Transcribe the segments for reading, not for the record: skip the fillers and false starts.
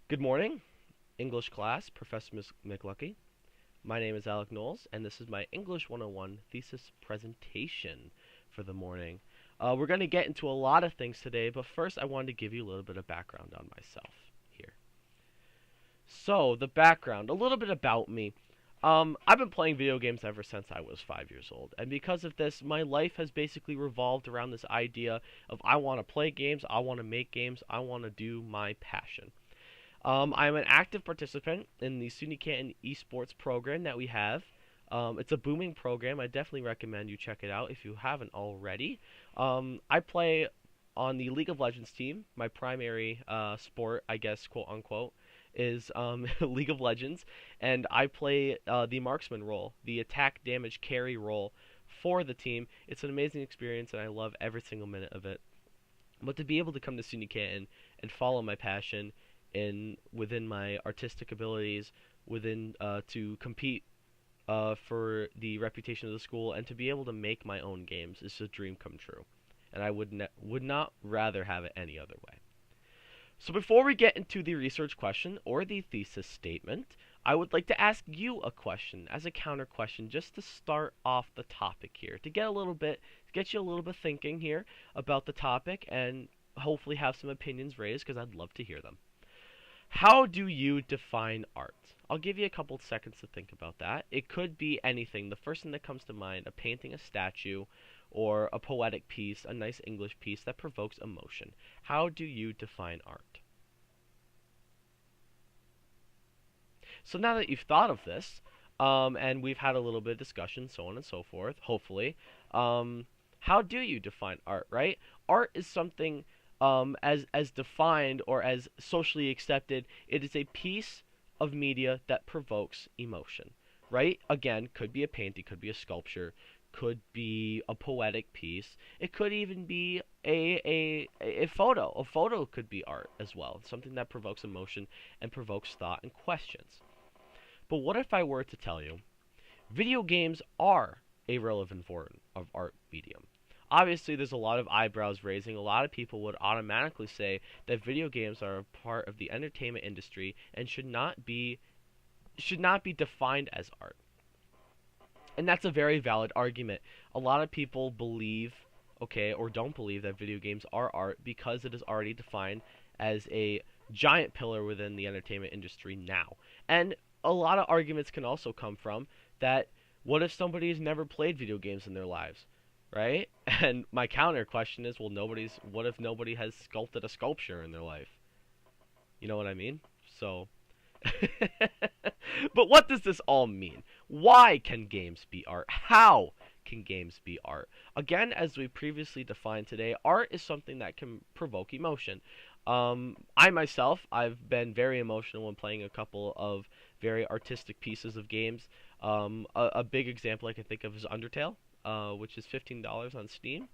Good morning, English class, Professor McLucky. My name is Alec Knowles, and this is my English 101 thesis presentation for the morning. We're going to get into a lot of things today, but first I wanted to give you a little bit of background on myself here. So, the background, a little bit about me. I've been playing video games ever since I was 5 years old, and because of this, my life has basically revolved around this idea of I want to play games, I want to make games, I want to do my passion. I'm an active participant in the SUNY Canton esports program that we have. It's a booming program. I definitely recommend you check it out if you haven't already. I play on the League of Legends team. My primary sport, I guess, quote unquote, is League of Legends, and I play the marksman role, the attack damage carry role for the team. It's an amazing experience, and I love every single minute of it. But to be able to come to SUNY Canton and follow my passion within my artistic abilities, within to compete for the reputation of the school, and to be able to make my own games is a dream come true, and I would not rather have it any other way. So before we get into the research question or the thesis statement, I would like to ask you a question as a counter question, just to start off the topic here, to get you a little bit thinking here about the topic, and hopefully have some opinions raised, because I'd love to hear them. How do you define art? I'll give you a couple seconds to think about that. It could be anything. The first thing that comes to mind, a painting, a statue, or a poetic piece, a nice English piece that provokes emotion. How do you define art? So now that you've thought of this, and we've had a little bit of discussion, so on and so forth, hopefully, how do you define art, right? Art is something as defined or as socially accepted. It is a piece of media that provokes emotion, right? Again, could be a painting, could be a sculpture, could be a poetic piece. It could even be a photo. A photo could be art as well, something that provokes emotion and provokes thought and questions. But what if I were to tell you video games are a relevant form of art medium? Obviously, there's a lot of eyebrows raising. A lot of people would automatically say that video games are a part of the entertainment industry and should not be defined as art. And that's a very valid argument. A lot of people believe, okay, or don't believe that video games are art because it is already defined as a giant pillar within the entertainment industry now. And a lot of arguments can also come from that, what if somebody has never played video games in their lives? Right? And my counter question is, well, what if nobody has sculpted a sculpture in their life? You know what I mean? So, but what does this all mean? Why can games be art? How can games be art? Again, as we previously defined today, art is something that can provoke emotion. I myself, I've been very emotional when playing a couple of very artistic pieces of games. A big example I can think of is Undertale, which is $15 on Steam.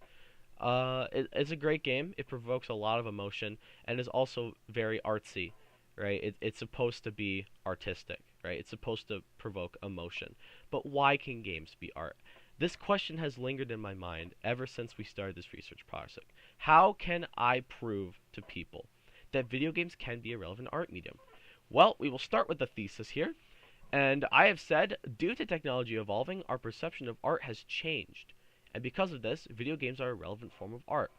It's a great game. It provokes a lot of emotion and is also very artsy, right? It's supposed to be artistic, right? It's supposed to provoke emotion. But why can games be art? This question has lingered in my mind ever since we started this research project. How can I prove to people that video games can be a relevant art medium? Well, we will start with the thesis here. And I have said, due to technology evolving, our perception of art has changed. And because of this, video games are a relevant form of art.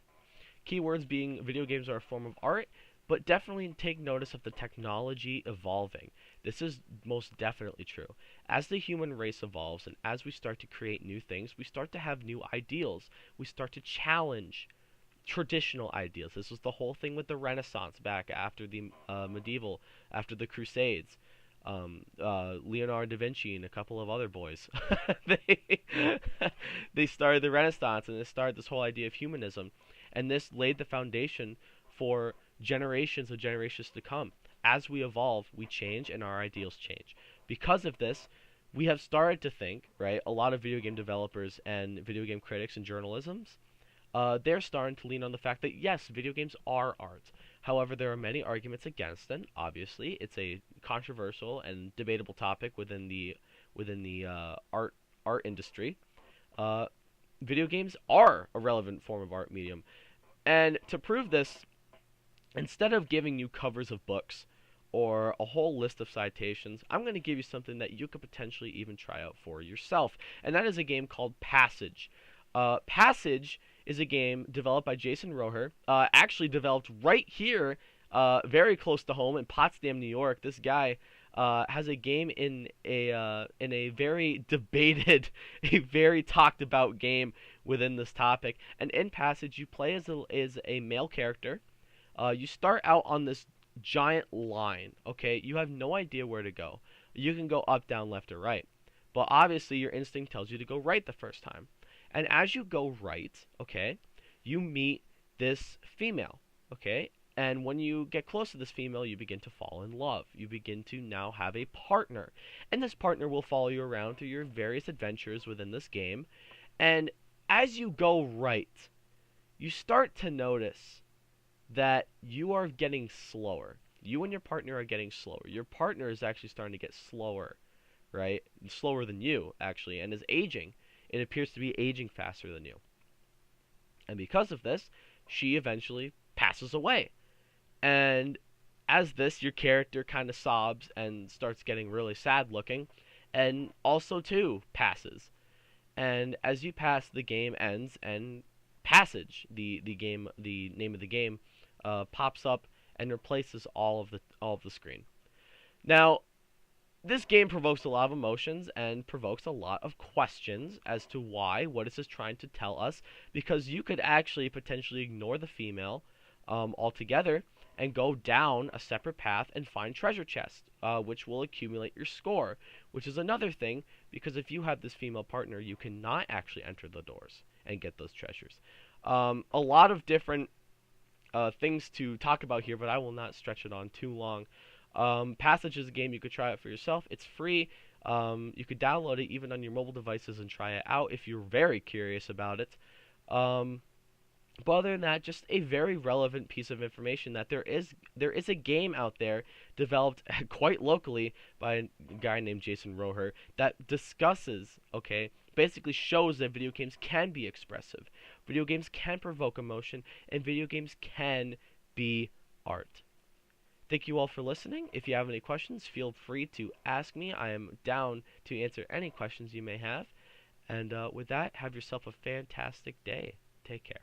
Keywords being video games are a form of art, but definitely take notice of the technology evolving. This is most definitely true. As the human race evolves and as we start to create new things, we start to have new ideals. We start to challenge traditional ideals. This was the whole thing with the Renaissance back after the after the Crusades. Leonardo da Vinci and a couple of other boys. they they started the Renaissance, and they started this whole idea of humanism, and this laid the foundation for generations to come. As we evolve, we change, and our ideals change. Because of this, we have started to think, right? A lot of video game developers and video game critics and journalisms, they're starting to lean on the fact that yes, video games are art. However, there are many arguments against them. Obviously, it's a controversial and debatable topic within the art industry. Video games are a relevant form of art medium, and to prove this, Instead of giving you covers of books or a whole list of citations, I'm going to give you something that you could potentially even try out for yourself, and that is a game called Passage. Passage is a game developed by Jason Roher, actually developed right here, very close to home in Potsdam, New York. This guy has a game in a very debated, a very talked about game within this topic. And in Passage, you play as a male character. You start out on this giant line, okay? You have no idea where to go. You can go up, down, left, or right. But obviously, your instinct tells you to go right the first time. And as you go right, okay, you meet this female, okay? And when you get close to this female, you begin to fall in love. You begin to now have a partner. And this partner will follow you around through your various adventures within this game. And as you go right, you start to notice that you are getting slower. You and your partner are getting slower. Your partner is actually starting to get slower, right? Slower than you, actually, and is aging. It appears to be aging faster than you. And because of this, she eventually passes away. And as this, your character kind of sobs and starts getting really sad looking, and also, too, passes. And as you pass, the game ends, and Passage, the name of the game, pops up and replaces all of the screen. Now, this game provokes a lot of emotions and provokes a lot of questions as to why. What is this trying to tell us? Because you could actually potentially ignore the female altogether and go down a separate path and find treasure chests, which will accumulate your score. Which is another thing, because if you have this female partner, you cannot actually enter the doors and get those treasures. A lot of different things to talk about here, but I will not stretch it on too long. Passage is a game you could try it for yourself. It's free. You could download it even on your mobile devices and try it out if you're very curious about it. But other than that, just a very relevant piece of information that there is a game out there developed quite locally by a guy named Jason Roher that discusses, okay, basically shows that video games can be expressive, video games can provoke emotion, and video games can be art. Thank you all for listening. If you have any questions, feel free to ask me. I am down to answer any questions you may have. And with that, have yourself a fantastic day. Take care.